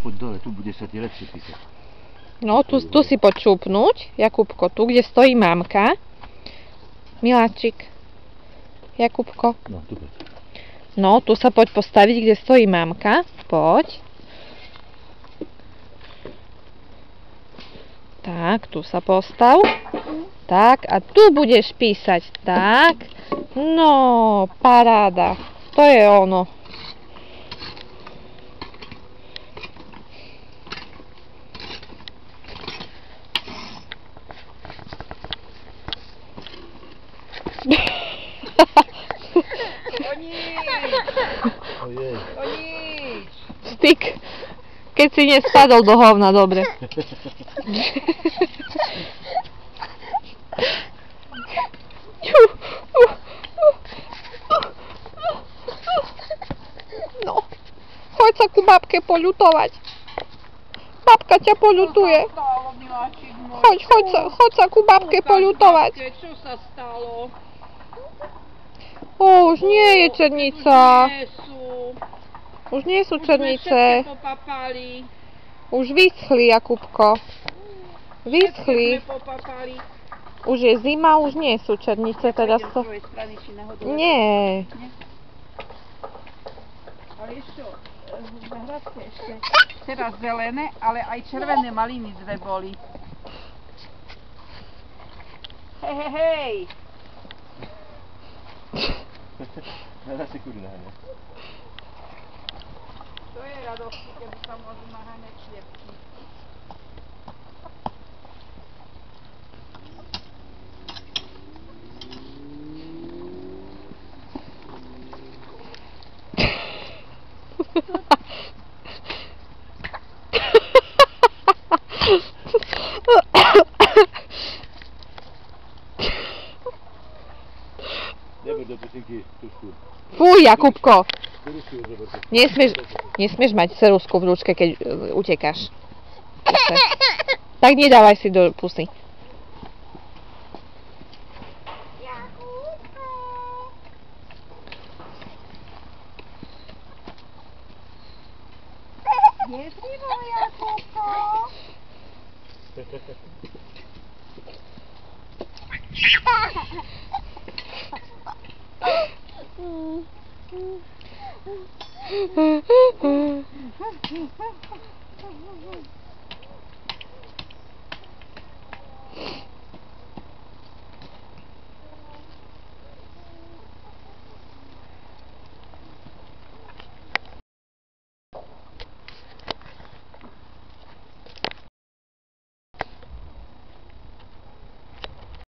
poď dole, tu bude sa ti lepšie písať. No, tu si poď čupnúť, Jakubko, tu, kde stojí mamka. Miláčik. Jakubko. No, tu poď. No, tu sa poď postaviť, kde stojí mamka. Poď. Tak, tu sa postav. Tak, a tu budeš písať. Tak. No, paráda. To je ono. O nič. Styk. Keď si nespadol do hovna, dobre. No, choď sa ku babke poľutovať. Babka ťa poľutuje. Choď sa ku babke poľutovať. Čo sa stalo? Už nie je černica. Nie sú. Už nie sú černice. Už sme popapali. Už vyschli, Jakubko. Vyschli. Sme popapali. Už je zima, už nie sú černice. Teraz Z to... druhej strany či nahodu. Nie. Ale ešte, v Hradke ešte teraz zelené, ale aj červené maliny dve boli. Hej. Hľadá si kudy naháňať. To je radosti, keby sa môžu naháňať šliepky. Neber do pusinky tušku. Fuj, Jakubko. Ceruzku zober. Nesmieš mať ceruzku v ručke, keď utekáš. Tak nedávaj si do pusy. Kde si bol, Jakubko?